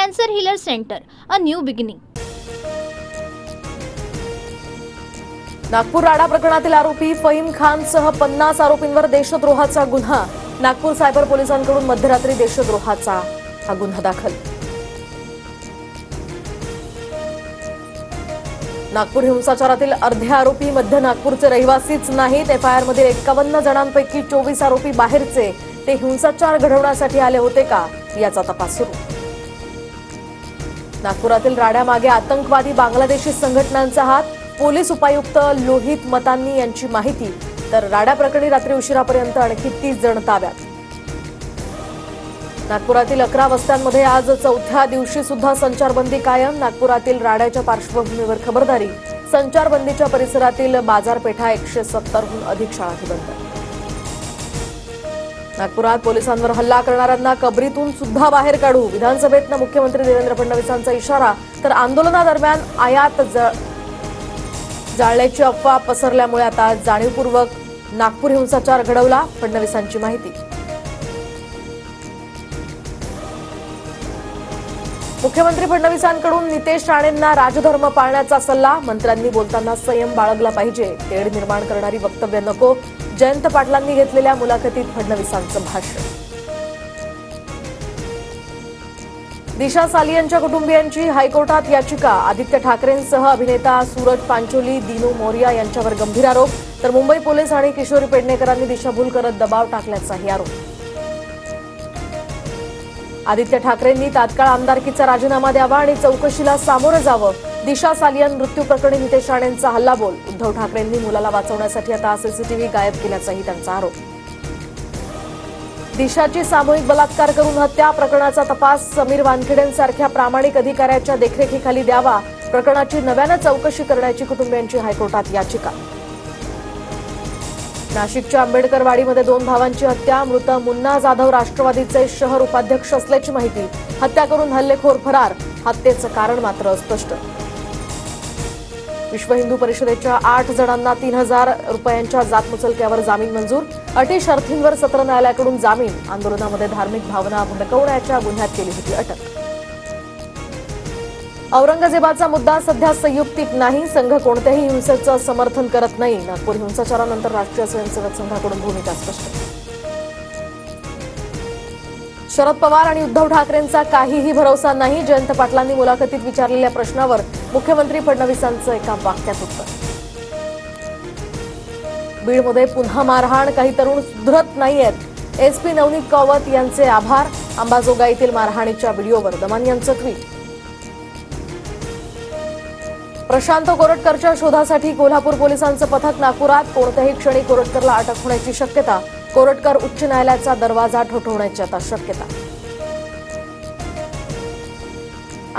Cancer Healer Center, a new beginning. Nagpur राडा प्रकरणातील आरोपी फहीम खानसह 50 आरोपींवर देशद्रोहाचा गुन्हा. नागपूर सायबर पोलिसांकडून मध्यरात्री देशद्रोहाचा हा गुन्हा दाखल. नागपूर हिंसाचारातील अर्धे आरोपी मध्य नागपूरचे रहिवासीच नाहीत. एफआयआरमध्ये 51 जणांपैकी 24 आरोपी बाहेरचे. ते हिंसाचार घडवण्यासाठी आले होते का याचा तपास सुरू. नागपुरातील राड्यामागे आतंकवादी बांगलादेशी संघटनांचा हात. पोलीस उपायुक्त लोहित मतांनी यांची माहिती. तर राडा प्रकरणी रात्री उशिरापर्यंत आणखी 30 जण ताब्यात. नागपुरातील 11 वस्त्यांमध्ये आज चौथ्या दिवशी सुद्धा संचारबंदी कायम. नागपुरातील राड्याच्या पार्श्वभूमीवर खबरदारी. संचारबंदीच्या परिसरातील बाजारपेठा 170हून अधिक शाळाही बंद. नागपुरात पोलिसांवर हल्ला करणाऱ्यांना कबरीतून सुद्धा बाहेर काढू. विधानसभेतनं मुख्यमंत्री देवेंद्र फडणवीसांचा इशारा. तर आंदोलनादरम्यान आयात जाळण्याची अफवा पसरल्यामुळे आता जाणीवपूर्वक नागपूर हिंसाचार घडवला. फडणवीसांची माहिती. मुख्यमंत्री फडणवीसांकडून नितेश राणेंना राजधर्म पाळण्याचा सल्ला. मंत्र्यांनी बोलताना संयम बाळगला पाहिजे. तेढ निर्माण करणारी वक्तव्य नको. जयंत पाटलांनी घेतलेल्या मुलाखतीत फडणवीसांचं भाष्य. दिशा सालियनच्या कुटुंबियांची हायकोर्टात याचिका. आदित्य ठाकरेंसह अभिनेता सूरज पांचोली, दिनू मोरिया यांच्यावर गंभीर आरोप. तर मुंबई पोलीस आणि किशोरी पेडणेकरांनी दिशाभूल करत दबाव टाकल्याचाही आरोप. आदित्य ठाकरेंनी तात्काळ आमदारकीचा राजीनामा द्यावा आणि चौकशीला सामोरं जावं. दिशा सालियन मृत्यू प्रकरणी नितेश राणेंचा हल्लाबोल. उद्धव ठाकरेंनी मुलाला वाचवण्यासाठी आता सीसीटीव्ही गायब केल्याचाही त्यांचा आरोप. दिशाची सामूहिक बलात्कार करून हत्या प्रकरणाचा तपास समीर वानखेडेंसारख्या प्रामाणिक अधिकाऱ्याच्या देखरेखीखाली द्यावा. प्रकरणाची नव्यानं चौकशी करण्याची कुटुंबियांची हायकोर्टात याचिका. नाशिकच्या आंबेडकरवाडीमध्ये 2 भावांची हत्या. मृत मुन्ना जाधव राष्ट्रवादीचे शहर उपाध्यक्ष असल्याची माहिती. हत्या करून हल्लेखोर फरार. हत्येचं कारण मात्र अस्पष्ट. विश्व हिंदू परिषदेच्या 8 जणांना 3000 रुपयांच्या जातमुचलक्यावर जामीन मंजूर. अटी शर्थींवर सत्र न्यायालयाकडून जामीन. आंदोलनामध्ये धार्मिक भावना भडकवण्याच्या गुन्ह्यात केली होती अटक. औरंगजेबाचा मुद्दा सध्या संयुक्तिक नाही. संघ कोणत्याही हिंसेचं समर्थन करत नाही. नागपूर हिंसाचारानंतर राष्ट्रीय स्वयंसेवक संघाकडून भूमिका स्पष्ट. शरद पवार आणि उद्धव ठाकरेंचा काहीही भरोसा नाही. जयंत पाटलांनी मुलाखतीत विचारलेल्या प्रश्नावर मुख्यमंत्री फडणवीसांचं एका वाक्यात उत्तर. बीडमध्ये पुन्हा मारहाण. काही तरुण सुधरत नाहीयेत. एसपी नवनीत कौवत यांचे आभार. अंबाजोगाईतील मारहाणीच्या व्हिडिओवर दमान यांचं ट्विट. प्रशांत कोरटकरच्या शोधासाठी कोल्हापूर पोलिसांचं पथक नागपुरात. कोणत्याही क्षणी कोरटकरला अटक होण्याची शक्यता. कोरटकर उच्च न्यायालयाचा दरवाजा ठोठावण्याची आता शक्यता.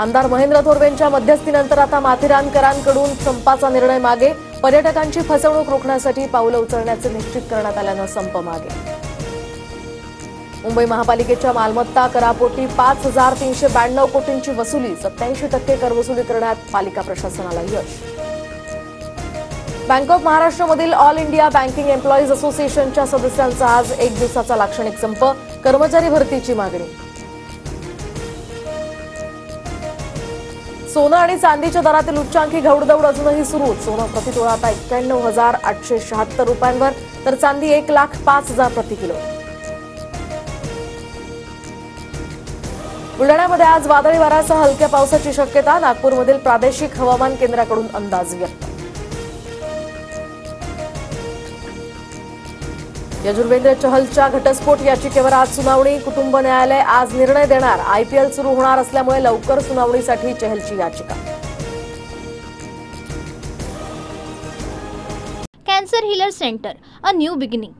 आमदार महेंद्र थोरवेंच्या मध्यस्थीनंतर आता माथेरानकरांकडून संपाचा निर्णय मागे. पर्यटकांची फसवणूक रोखण्यासाठी पावलं उचलण्याचे निश्चित करण्यात आल्यानं संप मागे. मुंबई महापालिकेच्या मालमत्ता करापोटी 5392 कोटींची वसुली. 87% करवसुली करण्यात पालिका प्रशासनाला यश. बँक ऑफ महाराष्ट्रमधील ऑल इंडिया बँकिंग एम्प्लॉईज असोसिएशनच्या सदस्यांचा आज 1 दिवसाचा लाक्षणिक संप. कर्मचारी भरतीची मागणी. सोनं आणि चांदीच्या दरातील उच्चांकी घौडदौड अजूनही सुरू. सोनं प्रतितोळा आता 91,876 रुपयांवर. तर चांदी 1,05,000 प्रति किलो. बुलढाण्यामध्ये आज वादळी वाऱ्यासह हलक्या पावसाची शक्यता. नागपूरमधील प्रादेशिक हवामान केंद्राकडून अंदाज व्यक्त. यजुर्वेंद्र चहलच्या घटस्फोट याचिकेवर आज सुनावणी. कुटुंब न्यायालय आज निर्णय देणार. आयपीएल सुरू होणार असल्यामुळे लवकर सुनावणीसाठी चहलची याचिका. Cancer Healer Center, a new beginning.